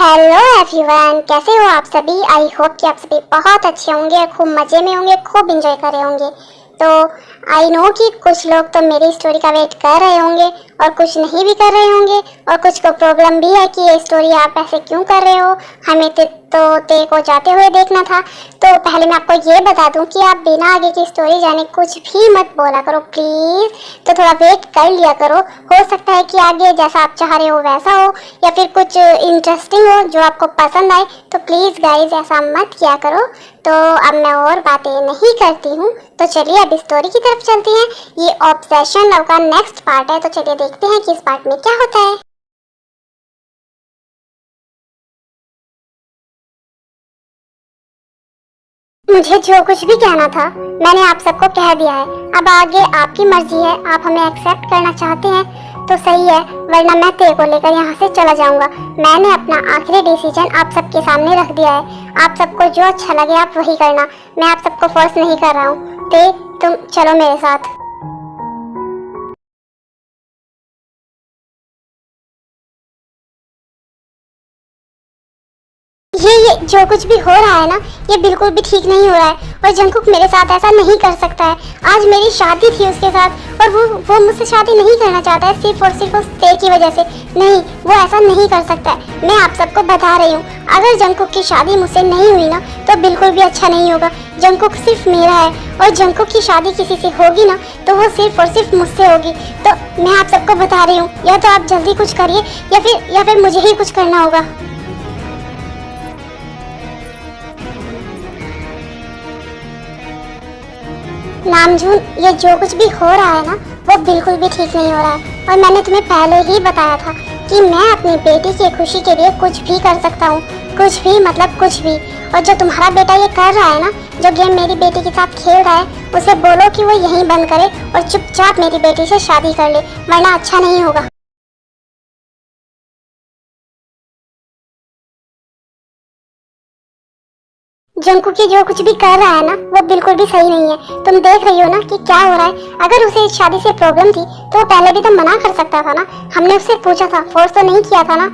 Hello everyone, कैसे हो आप सभी। आई होप कि आप सभी बहुत अच्छे होंगे, खूब मज़े में होंगे, खूब इंजॉय कर रहे होंगे। तो आई नो कि कुछ लोग तो मेरी स्टोरी का वेट कर रहे होंगे और कुछ नहीं भी कर रहे होंगे, और कुछ को प्रॉब्लम भी है कि ये स्टोरी आप ऐसे क्यों कर रहे हो, हमें तो ते को जाते हुए देखना था। तो पहले मैं आपको ये बता दूं कि आप बिना आगे की स्टोरी जाने कुछ भी मत बोला करो प्लीज़। तो थोड़ा वेट कर लिया करो, हो सकता है कि आगे जैसा आप चाह रहे हो वैसा हो, या फिर कुछ इंटरेस्टिंग हो जो आपको पसंद आए। तो प्लीज़ गाइज ऐसा मत किया करो। तो अब मैं और बातें नहीं करती हूँ, तो चलिए अब स्टोरी की तरफ चलते हैं। ये ऑब्सेशन लव का नेक्स्ट पार्ट है, तो चलिए देखते हैं कि इस पार्ट में क्या होता है। मुझे जो कुछ भी कहना था मैंने आप सबको कह दिया है। अब आगे आपकी मर्जी है, आप हमें एक्सेप्ट करना चाहते हैं तो सही है, वरना मैं ते को लेकर यहाँ से चला जाऊंगा। मैंने अपना आखिरी डिसीजन आप सबके सामने रख दिया है। आप सबको जो अच्छा लगे आप वही करना, मैं आप सबको फोर्स नहीं कर रहा हूँ। ते तुम चलो मेरे साथ। ये जो कुछ भी हो रहा है ना, ये बिल्कुल भी ठीक नहीं हो रहा है, और जंगकुक मेरे साथ ऐसा नहीं कर सकता है। आज मेरी शादी थी उसके साथ, और वो मुझसे शादी नहीं करना चाहता है सिर्फ और सिर्फ उस ते की वजह से। नहीं, वो ऐसा नहीं कर सकता है। मैं आप सबको बता रही हूँ, अगर जंगकुक की शादी मुझसे नहीं हुई ना तो बिल्कुल भी अच्छा नहीं होगा। जंगकुक सिर्फ मेरा है, और जंगकुक की शादी किसी से होगी ना तो वो सिर्फ और सिर्फ मुझसे होगी। तो मैं आप सबको बता रही हूँ, या तो आप जल्दी कुछ करिए या फिर मुझे ही कुछ करना होगा। नामजून, ये जो कुछ भी हो रहा है ना वो बिल्कुल भी ठीक नहीं हो रहा है, और मैंने तुम्हें पहले ही बताया था कि मैं अपनी बेटी की खुशी के लिए कुछ भी कर सकता हूँ। कुछ भी मतलब कुछ भी। और जो तुम्हारा बेटा ये कर रहा है ना, जो गेम मेरी बेटी के साथ खेल रहा है, उसे बोलो कि वो यहीं बंद करे और चुपचाप मेरी बेटी से शादी कर ले, वरना अच्छा नहीं होगा। जंकू की जो कुछ भी कर रहा है ना वो बिल्कुल भी सही नहीं है। तुम देख रही हो ना कि क्या हो रहा है। अगर उसे इस शादी से प्रॉब्लम थी तो वो पहले भी तो मना कर सकता था ना। हमने उससे पूछा था, फोर्स तो नहीं किया था ना।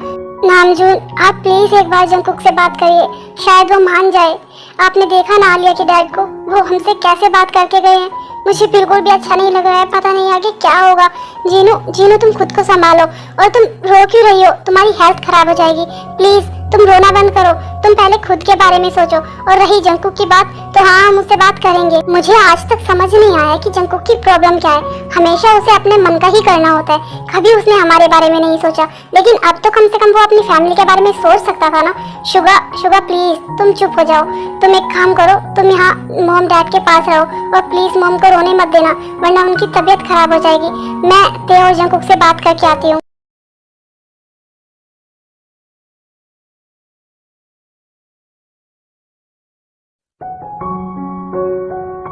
नामजून, आप प्लीज एक बार जंकुक से बात करिए, शायद वो मान जाए। आपने देखा ना आलिया के डैड को, वो हमसे कैसे बात करके गए हैं। मुझे बिल्कुल भी अच्छा नहीं लग रहा है, पता नहीं आगे क्या होगा। जीनू जीनू, तुम खुद को संभालो, और तुम रो क्यों रही हो, तुम्हारी हेल्थ खराब हो जाएगी। प्लीज तुम रोना बंद करो, तुम पहले खुद के बारे में सोचो। और रही जंकुक की बात, तो हाँ हम उससे बात करेंगे। मुझे आज तक समझ नहीं आया कि जंकुक की प्रॉब्लम क्या है। हमेशा उसे अपने मन का ही करना होता है, कभी उसने हमारे बारे में नहीं सोचा। लेकिन अब तो कम से कम वो अपनी फैमिली के बारे में सोच सकता था ना। शुगा शुगा प्लीज तुम चुप हो जाओ। तुम एक काम करो, तुम यहाँ मॉम डैड के पास रहो, और प्लीज मॉम को रोने मत देना, वरना उनकी तबीयत खराब हो जाएगी। मैं ते और जंकुक से बात करके आती हूँ।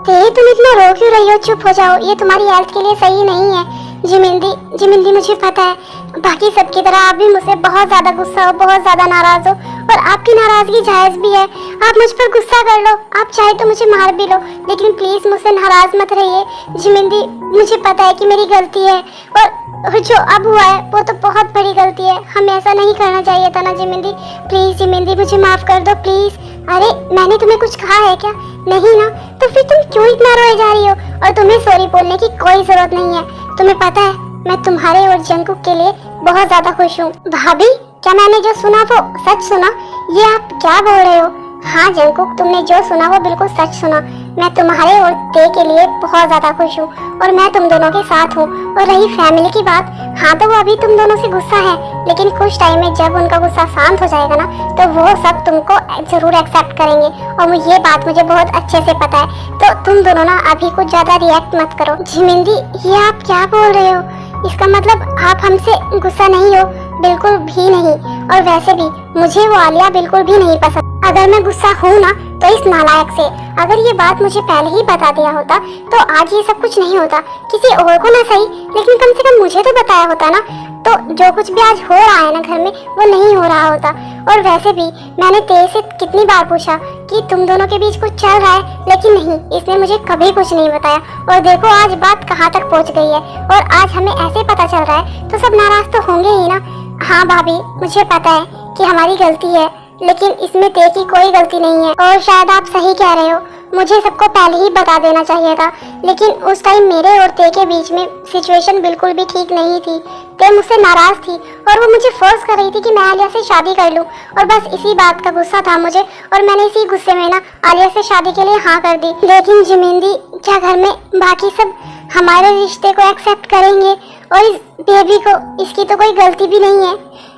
ते तुम इतना रो क्यों रही हो, चुप हो जाओ, ये तुम्हारी हेल्थ के लिए सही नहीं है। जिमिंदी जिमिंदी, मुझे पता है बाकी सबकी तरह आप भी मुझसे बहुत ज्यादा गुस्सा हो, बहुत ज्यादा नाराज हो, और आपकी नाराजगी जायज भी है। आप मुझ पर गुस्सा कर लो, आप चाहे तो मुझे मार भी लो, लेकिन प्लीज मुझसे नाराज मत रहिए। जिमिंदी, मुझे पता है कि मेरी गलती है, और जो अब हुआ है वो तो बहुत बड़ी गलती है। हमें ऐसा नहीं करना चाहिए था ना जिमिंदी। प्लीज जिमिंदी, मुझे माफ कर दो प्लीज। अरे मैंने तुम्हें कुछ कहा है क्या? नहीं ना, तो फिर तुम क्यों इतना रोए जा रही हो? और तुम्हें सॉरी बोलने की कोई जरूरत नहीं है। तुम्हें पता है मैं तुम्हारे और जंकुक के लिए बहुत ज्यादा खुश हूँ। भाभी, क्या मैंने जो सुना वो सच सुना? ये आप क्या बोल रहे हो? हाँ जंकुक, तुमने जो सुना वो बिल्कुल सच सुना। मैं तुम्हारे और ते के लिए बहुत ज्यादा खुश हूँ, और मैं तुम दोनों के साथ हूँ। और रही फैमिली की बात, हाँ तो वो अभी तुम दोनों से गुस्सा है, लेकिन कुछ टाइम में जब उनका गुस्सा शांत हो जाएगा ना तो वो सब तुमको जरूर एक्सेप्ट करेंगे, और ये बात मुझे बहुत अच्छे से पता है। तो तुम दोनों ना अभी कुछ ज्यादा रिएक्ट मत करो। जिमिंदी, ये आप क्या बोल रहे हो? इसका मतलब आप हमसे गुस्सा नहीं हो? बिल्कुल भी नहीं, और वैसे भी मुझे वो आलिया बिल्कुल भी नहीं पसंद। अगर मैं गुस्सा हूँ ना तो इस नालायक से। अगर ये बात मुझे पहले ही बता दिया होता तो आज ये सब कुछ नहीं होता। किसी और को ना सही, लेकिन कम से कम मुझे तो बताया होता ना, तो जो कुछ भी आज हो रहा है ना घर में वो नहीं हो रहा होता। और वैसे भी मैंने तेज से कितनी बार पूछा कि तुम दोनों के बीच कुछ चल रहा है, लेकिन नहीं, इसने मुझे कभी कुछ नहीं बताया। और देखो आज बात कहाँ तक पहुँच गई है, और आज हमें ऐसे पता चल रहा है तो सब नाराज तो होंगे ही ना। हाँ भाभी, मुझे पता है कि हमारी गलती है, लेकिन इसमें ते की कोई गलती नहीं है। और शायद आप सही कह रहे हो, मुझे सबको पहले ही बता देना चाहिए था। लेकिन उस टाइम मेरे और ते के बीच में सिचुएशन बिल्कुल भी ठीक नहीं थी। ते मुझसे नाराज थी और वो मुझे फोर्स कर रही थी कि मैं आलिया से शादी कर लूं, और बस इसी बात का गुस्सा था मुझे, और मैंने इसी गुस्से में ना आलिया से शादी के लिए हाँ कर दी। लेकिन जिमिंदी, क्या घर में बाकी सब हमारे रिश्ते को एक्सेप्ट करेंगे? और इस बेबी को, इसकी तो कोई गलती भी नहीं है।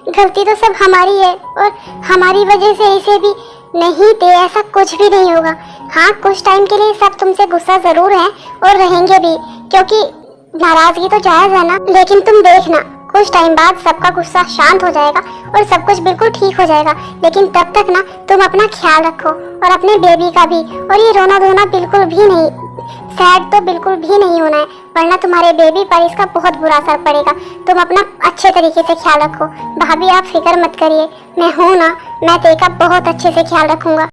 गलती तो सब हमारी है, और हमारी वजह से इसे भी नहीं ते, ऐसा कुछ भी नहीं होगा। हाँ, कुछ टाइम के लिए सब तुमसे गुस्सा जरूर है और रहेंगे भी, क्योंकि नाराजगी तो जायज है ना। लेकिन तुम देखना, कुछ टाइम बाद सबका गुस्सा शांत हो जाएगा और सब कुछ बिल्कुल ठीक हो जाएगा। लेकिन तब तक ना तुम अपना ख्याल रखो, और अपने बेबी का भी। और ये रोना धोना बिल्कुल भी नहीं, सैड तो बिल्कुल भी नहीं होना है, वरना तुम्हारे बेबी पर इसका बहुत बुरा असर पड़ेगा। तुम अपना अच्छे तरीके से ख्याल रखो। भाभी, आप फिक्र मत करिए, मैं हूँ ना, मैं ते का बहुत अच्छे से ख्याल रखूंगा।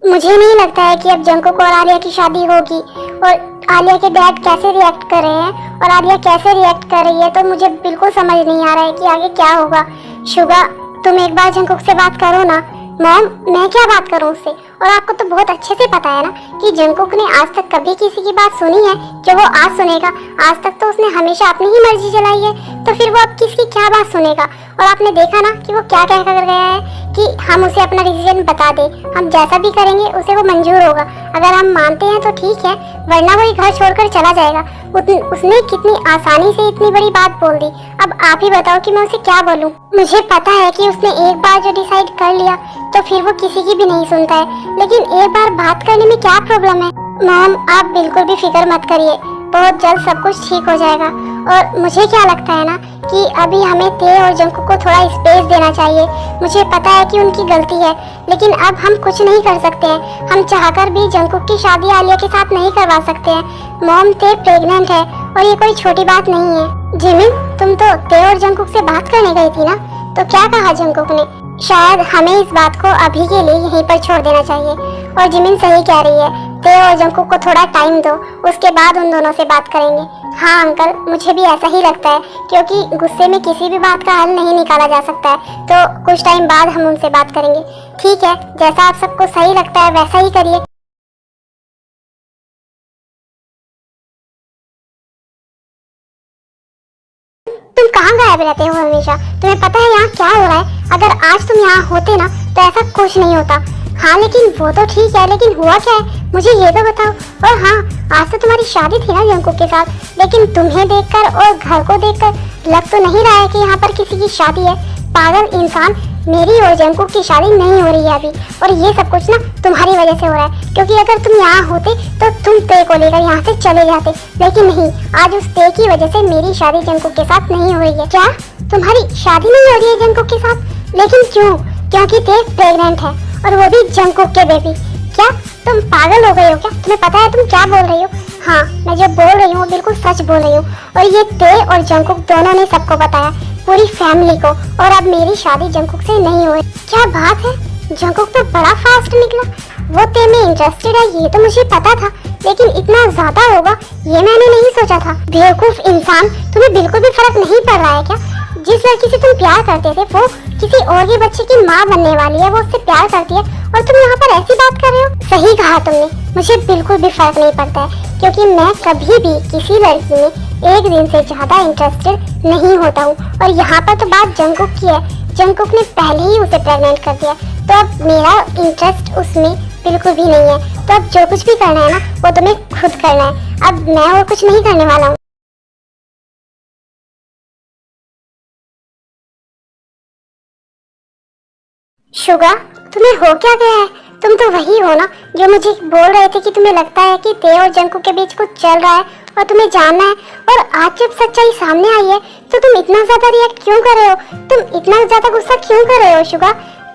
मुझे नहीं लगता है कि अब जंकुक और आलिया की शादी होगी। और आलिया के डैड कैसे रिएक्ट कर रहे हैं और आलिया कैसे रिएक्ट कर रही है, तो मुझे बिल्कुल समझ नहीं आ रहा है कि आगे क्या होगा। शुगा, तुम एक बार जंकुक से बात करो ना। मॉम, मैं क्या बात करूं उससे? और आपको तो बहुत अच्छे से पता है ना कि जंकुक ने आज तक कभी किसी की बात सुनी है जो वो आज सुनेगा। आज तक तो उसने हमेशा अपनी ही मर्जी चलाई है, तो फिर वो अब किसकी क्या बात सुनेगा? और आपने देखा ना कि वो क्या कह कर गया है कि हम उसे अपना डिसीजन बता दे, हम जैसा भी करेंगे उसे वो मंजूर होगा। अगर हम मानते हैं तो ठीक है, वरना वो ये घर छोड़कर चला जाएगा। उसने कितनी आसानी से इतनी बड़ी बात बोल दी। अब आप ही बताओ कि मैं उसे क्या बोलूं? मुझे पता है कि उसने एक बार जो डिसाइड कर लिया तो फिर वो किसी की भी नहीं सुनता है, लेकिन एक बार बात करने में क्या प्रॉब्लम है? मॉम, आप बिल्कुल भी फिक्र मत करिए, बहुत जल्द सब कुछ ठीक हो जाएगा। और मुझे क्या लगता है ना कि अभी हमें ते और जंकुक को थोड़ा स्पेस देना चाहिए। मुझे पता है कि उनकी गलती है, लेकिन अब हम कुछ नहीं कर सकते हैं। हम चाहकर भी जंकुक की शादी आलिया के साथ नहीं करवा सकते हैं। मॉम, ते प्रेग्नेंट है और ये कोई छोटी बात नहीं है। जिमिन, तुम तो ते और जंकुक से बात करने गई थी ना, तो क्या कहा जंकुक ने? शायद हमें इस बात को अभी के लिए यहीं पर छोड़ देना चाहिए। और जिमिन सही कह रही है, ते और जंकुक को थोड़ा टाइम दो, उसके बाद उन दोनों से बात करेंगे। हाँ अंकल, मुझे भी ऐसा ही लगता है, क्योंकि गुस्से में किसी भी बात का हल नहीं निकाला जा सकता है। तो कुछ टाइम बाद हम उनसे बात करेंगे। ठीक है, जैसा आप सबको सही लगता है वैसा ही करिए। तुम कहाँ गायब रहते हो हमेशा? तुम्हें पता है यहाँ क्या हो रहा है? अगर आज तुम यहाँ होते ना तो ऐसा कुछ नहीं होता। हाँ, लेकिन वो तो ठीक है, लेकिन हुआ क्या है मुझे ये तो बताओ। और हाँ, आज तो तुम्हारी शादी थी ना जंकुक के साथ, लेकिन तुम्हें देखकर और घर को देखकर लग तो नहीं रहा है कि यहाँ पर किसी की शादी है। पागल इंसान, मेरी और जंकुक की शादी नहीं हो रही है अभी, और ये सब कुछ ना तुम्हारी वजह से हो रहा है। क्योंकि अगर तुम यहाँ होते तो तुम ते को लेकर यहाँ से चले जाते, लेकिन नहीं, आज उस ते की वजह से मेरी शादी जंकुक के साथ नहीं हो रही है। क्या तुम्हारी शादी नहीं हो रही है जंकुक के साथ? लेकिन क्यों? क्योंकि ते प्रेग्नेंट है, और वो भी जंकुक के बेबी। क्या तुम पागल हो गए हो क्या? तुम्हें पता है तुम क्या बोल रही हो? हाँ, मैं जो बोल रही हूँ बिल्कुल सच बोल रही हूँ। और ये ते और जंकुक दोनों ने सबको बताया, पूरी फैमिली को। और अब मेरी शादी जंकुक से नहीं हुई। क्या बात है, जंकुक तो बड़ा फास्ट निकला। वो ते में इंटरेस्टेड है ये तो मुझे पता था, लेकिन इतना ज्यादा होगा ये मैंने नहीं सोचा था। बेवकूफ इंसान, तुम्हें बिल्कुल भी फर्क नहीं पड़ रहा है क्या? जिस लड़की से तुम प्यार करते थे वो किसी और के बच्चे की माँ बनने वाली है, वो उससे प्यार करती है, और तुम यहाँ पर ऐसी बात कर रहे हो? सही कहा तुमने, मुझे बिल्कुल भी फर्क नहीं पड़ता है, क्योंकि मैं कभी भी किसी लड़की में एक दिन से ज्यादा इंटरेस्टेड नहीं होता हूँ। और यहाँ पर तो बात जंकुक की है, जंकुक ने पहले ही उसे प्रेग्नेंट कर दिया, तो अब मेरा इंटरेस्ट उसमें बिल्कुल भी नहीं है। तो अब जो कुछ भी करना है ना वो तुम्हें खुद करना है, अब मैं और कुछ नहीं करने वाला हूँ। शुगा, तुम्हें हो क्या गया है? तुम तो वही हो ना जो मुझे बोल रहे थे कि तुम्हें लगता है कि ते और जंकुक के बीच कुछ चल रहा है और तुम्हें जानना है। और आज जब सच्चाई सामने आई है तो तुम इतना ज्यादा रिएक्ट क्यों कर रहे हो? तुम इतना ज्यादा गुस्सा क्यों कर रहे हो शुगा?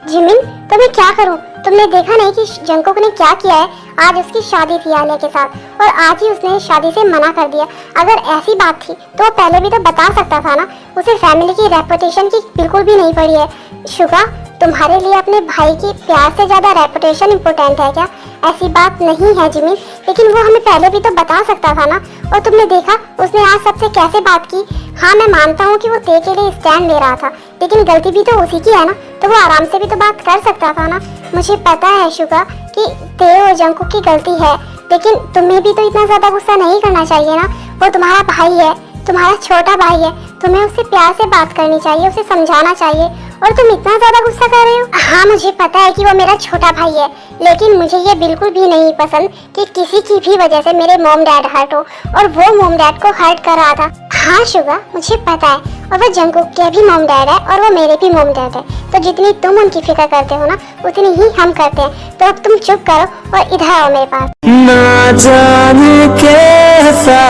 जिमिन, तो मैं क्या करूं? तुमने देखा नहीं कि जंकुक ने क्या किया है? आज उसकी शादी थी आलिया के साथ, और आज ही उसने शादी से मना कर दिया। अगर ऐसी बात थी तो वो पहले भी तो बता सकता था ना। उसे फैमिली की रेपुटेशन की बिल्कुल भी नहीं पड़ी है। शुगा, तुम्हारे लिए अपने भाई की प्यार से ज्यादा रेपुटेशन इम्पोर्टेंट है क्या? ऐसी बात नहीं है जिमिन, लेकिन वो हमें पहले भी तो बता सकता था ना। और तुमने देखा उसने आज सबसे कैसे बात की। हाँ, मैं मानता हूँ कि वो ते के लिए स्टैंड ले रहा था, लेकिन गलती भी तो उसी की है ना, तो वो आराम से भी तो बात कर सकता था ना। मुझे पता है शुगा कि ते और जंकुक की गलती है, लेकिन तुम्हें भी तो इतना ज्यादा गुस्सा नहीं करना चाहिए ना। वो तुम्हारा भाई है, तुम्हारा छोटा भाई है, तुम्हें उससे प्यार से बात करनी चाहिए, उसे समझाना चाहिए, और तुम इतना ज्यादा गुस्सा कर रहे हो। हाँ, मुझे पता है कि वो मेरा छोटा भाई है, लेकिन मुझे ये बिल्कुल भी नहीं पसंद कि किसी की भी वजह से मेरे मॉम डैड हर्ट हो, और वो मॉम डैड को हर्ट कर रहा था। हाँ शुगा, मुझे पता है, और वो जंकुक के भी मॉम डैड है और वो मेरे भी मॉम डैड है, तो जितनी तुम उनकी फिक्र करते हो ना, उतनी ही हम करते हैं। तो अब तुम चुप करो और इधर आओ मेरे पास। ना जाने कैसा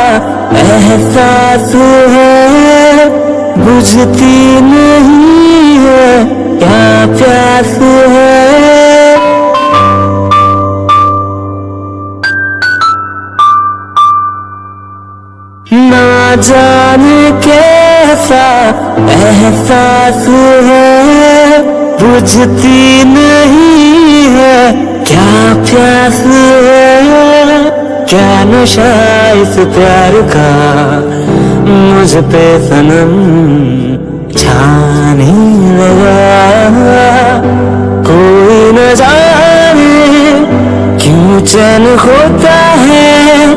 एहसास है, बुझती नहीं है क्या प्यास है। ना जाने कैसा एहसास है, बुझती नहीं है क्या प्यास है। क्या नशा इस प्यार का मुझ पे सनम छाने लगा। कोई न जाने क्यों चैन होता है।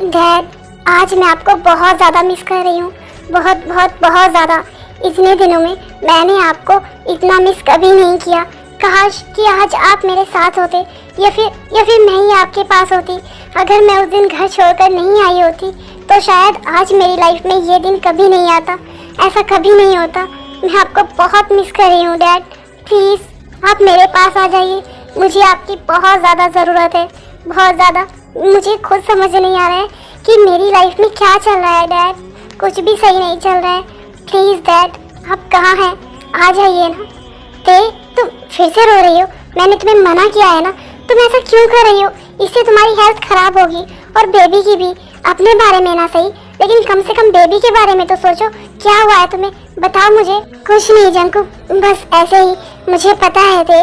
डैड, आज मैं आपको बहुत ज़्यादा मिस कर रही हूँ, बहुत बहुत बहुत ज़्यादा। इतने दिनों में मैंने आपको इतना मिस कभी नहीं किया। काश कि आज आप मेरे साथ होते, या फिर मैं ही आपके पास होती। अगर मैं उस दिन घर छोड़कर नहीं आई होती तो शायद आज मेरी लाइफ में ये दिन कभी नहीं आता, ऐसा कभी नहीं होता। मैं आपको बहुत मिस कर रही हूँ डैड, प्लीज़ आप मेरे पास आ जाइए। मुझे आपकी बहुत ज़्यादा ज़रूरत है, बहुत ज़्यादा। मुझे खुद समझ नहीं आ रहा है कि मेरी लाइफ में क्या चल रहा है डैड, कुछ भी सही नहीं चल रहा है। प्लीज़ डैड, आप कहाँ हैं? आ जाइए ना। ते, तुम फिर से रो रही हो? मैंने तुम्हें मना किया है ना, तुम ऐसा क्यों कर रही हो? इससे तुम्हारी हेल्थ खराब होगी, और बेबी की भी। अपने बारे में ना सही, लेकिन कम से कम बेबी के बारे में तो सोचो। क्या हुआ है तुम्हें, बताओ मुझे। कुछ नहीं जंकुक, बस ऐसे ही। मुझे पता है ते,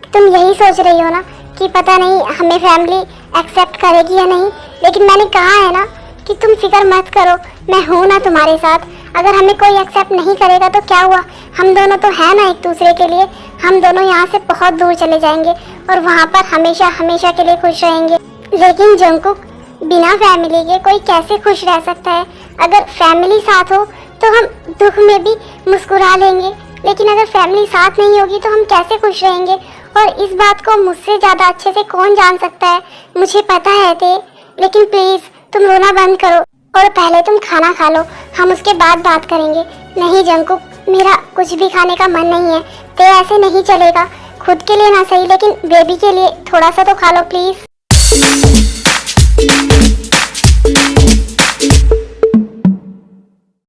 तुम यही सोच रही हो ना कि पता नहीं हमें फैमिली एक्सेप्ट करेगी या नहीं, लेकिन मैंने कहा है ना कि तुम फिक्र मत करो, मैं हूँ ना तुम्हारे साथ। अगर हमें कोई एक्सेप्ट नहीं करेगा तो क्या हुआ, हम दोनों तो हैं ना एक दूसरे के लिए। हम दोनों यहाँ से बहुत दूर चले जाएंगे और वहाँ पर हमेशा हमेशा के लिए खुश रहेंगे। लेकिन जंकुक, बिना फैमिली के कोई कैसे खुश रह सकता है? अगर फैमिली साथ हो तो हम दुख में भी मुस्कुरा लेंगे, लेकिन अगर फैमिली साथ नहीं होगी तो हम कैसे खुश रहेंगे? और इस बात को मुझसे ज़्यादा अच्छे से कौन जान सकता है? मुझे पता है ते, लेकिन प्लीज़ तुम रोना बंद करो और पहले तुम खाना खा लो, हम उसके बाद बात करेंगे। नहीं जंकुक, मेरा कुछ भी खाने का मन नहीं है। ते, ऐसे नहीं चलेगा। खुद के लिए ना सही, लेकिन बेबी के लिए थोड़ा सा तो खा लो प्लीज़।